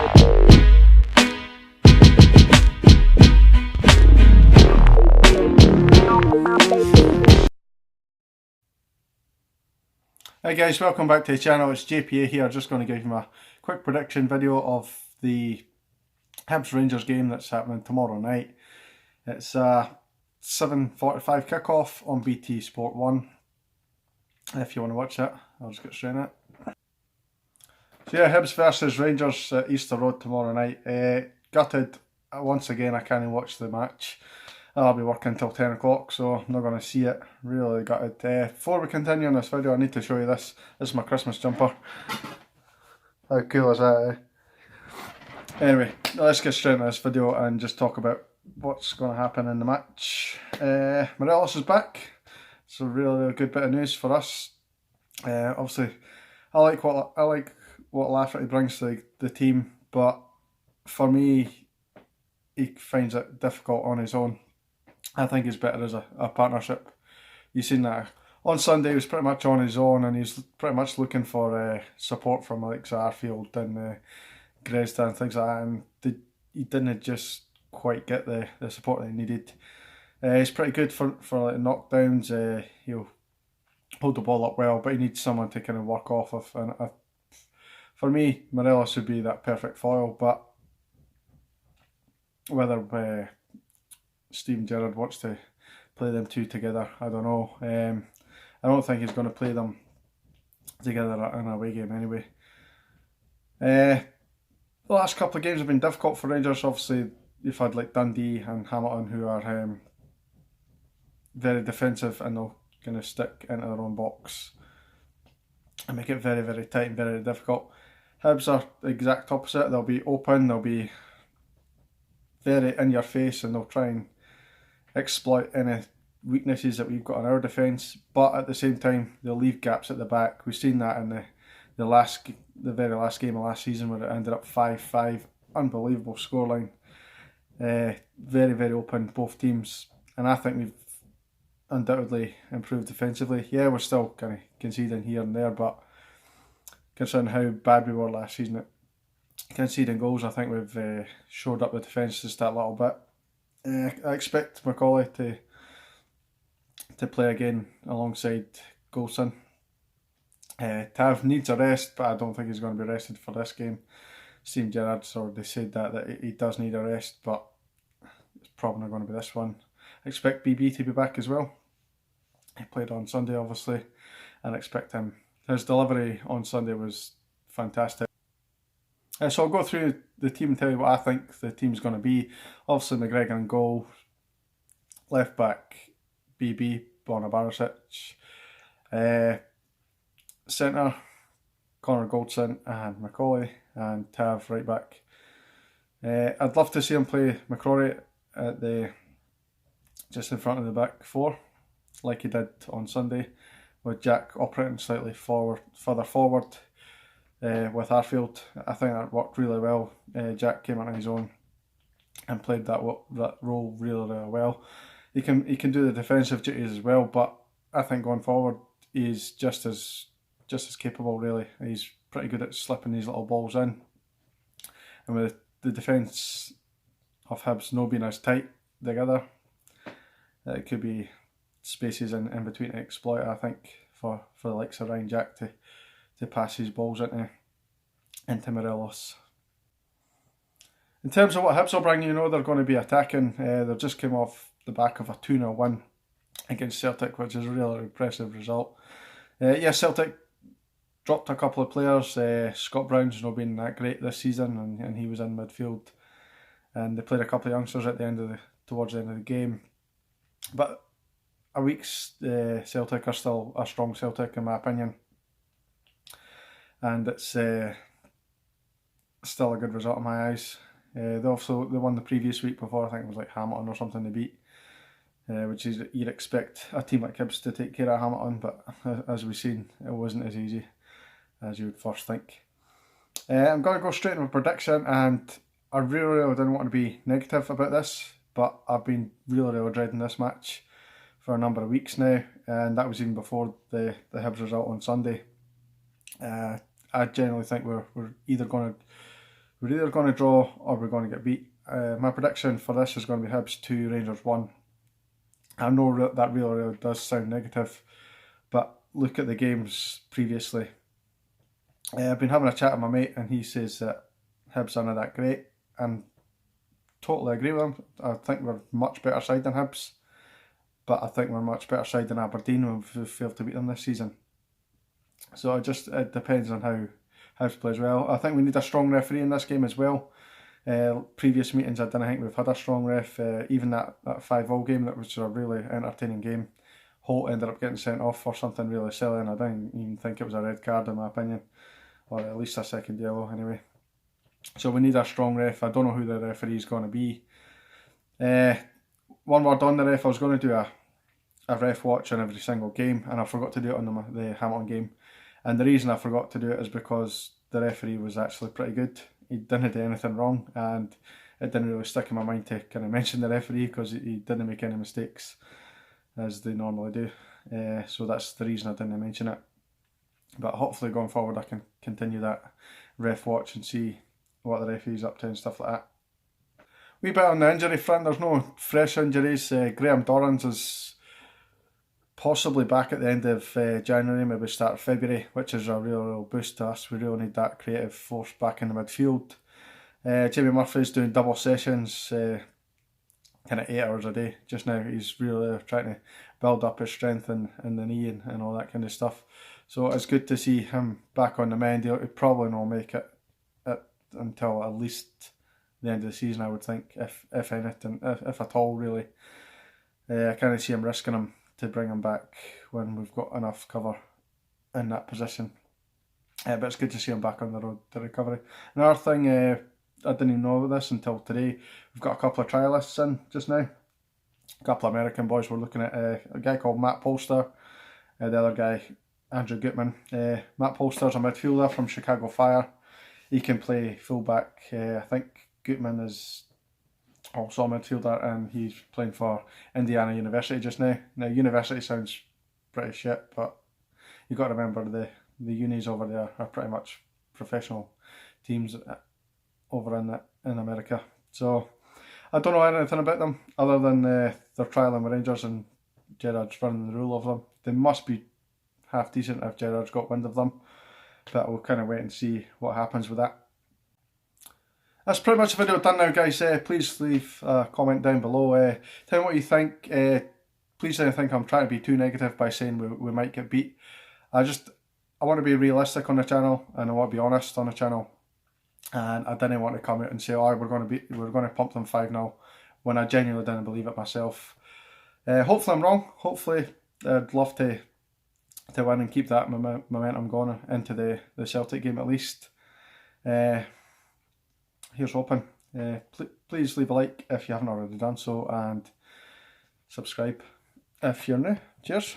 Hi guys, welcome back to the channel. It's JPA here. Just going to give you my quick prediction video of the Hibs Rangers game that's happening tomorrow night. It's a 7:45 kickoff on BT Sport 1. If you want to watch it, I'll just get straight in it. So yeah, Hibs versus Rangers at Easter Road tomorrow night. Gutted once again, I can't watch the match. I'll be working until 10 o'clock, so I'm not going to see it. Really gutted. Before we continue on this video, I need to show you this. This is my Christmas jumper. How cool is that, Anyway, let's get straight into this video and just talk about what's going to happen in the match. Morelos is back. It's a really good bit of news for us. Obviously, I like what Lafferty brings to the team, but for me, he finds it difficult on his own. I think he's better as a partnership. You've seen that on Sunday. He was pretty much on his own, and he's pretty much looking for support from like Arfield and Grezda and things like that. And he didn't just quite get the support that he needed. He's pretty good for like knockdowns. He'll hold the ball up well, but he needs someone to kind of work off of. And for me, Morelos would be that perfect foil, but whether Steven Gerrard wants to play them two together, I don't know. I don't think he's going to play them together in an away game anyway. The last couple of games have been difficult for Rangers. Obviously, you've had like Dundee and Hamilton, who are very defensive, and they'll kind of stick into their own box and make it very, very tight and very difficult. Hibs are the exact opposite. They'll be open, they'll be very in your face, and they'll try and exploit any weaknesses that we've got in our defence, but at the same time they'll leave gaps at the back. We've seen that in the very last game of last season, where it ended up 5-5. Unbelievable scoreline. Very, very open, both teams, and I think we've undoubtedly improved defensively. Yeah, we're still kind of conceding here and there, but considering how bad we were last season at conceding goals, I think we've shored up the defence just that little bit. I expect Macaulay to play again alongside Golson. Tav needs a rest, but I don't think he's going to be rested for this game. Steven Gerrard's already said that he does need a rest, but it's probably not going to be this one. I expect BB to be back as well. He played on Sunday, obviously, and I expect him. His delivery on Sunday was fantastic. So I'll go through the team and tell you what I think the team's going to be. Obviously, McGregor in goal. Left back, BB, Borna Barisic. Centre, Connor Goldson and Macaulay. And Tav right back. I'd love to see him play McCrory at just in front of the back four, like he did on Sunday, with Jack operating slightly further forward. With Arfield, I think that worked really well. Jack came on his own and played that role really well. He can do the defensive duties as well, but I think going forward he's just as capable. Really, he's pretty good at slipping these little balls in, and with the defence of Hibs not being as tight together, it could be spaces in between to exploit. I think for the likes of Ryan Jack to pass his balls into Morelos. In terms of what Hibs will bring, they're going to be attacking. They've just come off the back of a 2-0 win against Celtic, which is a really impressive result. Celtic dropped a couple of players. Scott Brown's not been that great this season, and he was in midfield. And they played a couple of youngsters at towards the end of the game. But a week's Celtic are still a strong Celtic, in my opinion. And it's still a good result in my eyes. They won the previous week before. I think it was like Hamilton or something they beat, which is, you'd expect a team like Hibs to take care of Hamilton, but as we've seen, it wasn't as easy as you would first think. I'm going to go straight into a prediction, and I really didn't want to be negative about this, but I've been really dreading this match for a number of weeks now, and that was even before the Hibs result on Sunday. I generally think we're either going to we're either going to draw or we're going to get beat. My prediction for this is going to be Hibs 2, Rangers 1. I know that really does sound negative, but look at the games previously. I've been having a chat with my mate and he says that Hibs aren't that great, and totally agree with him. I think we're much better side than Hibs, but I think we're much better side than Aberdeen when we've failed to beat them this season. So it depends on how Hibs plays well. I think we need a strong referee in this game as well. Previous meetings I didn't think we've had a strong ref. Even that 5-0 game, that was a really entertaining game. Holt ended up getting sent off for something really silly, and I didn't even think it was a red card in my opinion, or at least a second yellow anyway. So we need a strong ref. I don't know who the referee is going to be. One word on the ref, I was going to do a ref watch on every single game, and I forgot to do it on the Hamilton game. And the reason I forgot to do it is because the referee was actually pretty good. He didn't do anything wrong, and it didn't really stick in my mind to kind of mention the referee because he didn't make any mistakes as they normally do. So that's the reason I didn't mention it. But hopefully going forward I can continue that ref watch and see what the referee's up to and stuff like that. Wee bit on the injury front, there's no fresh injuries. Graham Dorrans is possibly back at the end of January, maybe start of February, which is a real boost to us. We really need that creative force back in the midfield. Jamie Murphy's doing double sessions, kind of 8 hours a day just now. He's really trying to build up his strength in the knee and all that kind of stuff. So it's good to see him back on the mend. He'll probably not make it until at least the end of the season, I would think, if anything, if at all really. I kind of see him risking him to bring him back when we've got enough cover in that position. But it's good to see him back on the road to recovery. Another thing, I didn't even know about this until today. We've got a couple of trialists in just now. A couple of American boys. We're looking at a guy called Matt Polster, the other guy, Andrew Gutman. Matt Polster's a midfielder from Chicago Fire. He can play fullback. I think Gutman is also a midfielder, and he's playing for Indiana University just now. Now, university sounds pretty shit, but you've got to remember the unis over there are pretty much professional teams over in America. So I don't know anything about them other than they're trialling with Rangers and Gerrard's running the rule of them. They must be half decent if Gerrard's got wind of them, but we'll kind of wait and see what happens with that. That's pretty much the video done now, guys. Please leave a comment down below. Tell me what you think. Please don't think I'm trying to be too negative by saying we might get beat. I want to be realistic on the channel, and I want to be honest on the channel. And I didn't want to come out and say, "Oh, we're going to pump them 5-0," when I genuinely didn't believe it myself. Hopefully I'm wrong. Hopefully I'd love to win and keep that momentum going into the Celtic game at least. Here's hoping. Please leave a like if you haven't already done so, and subscribe if you're new. Cheers.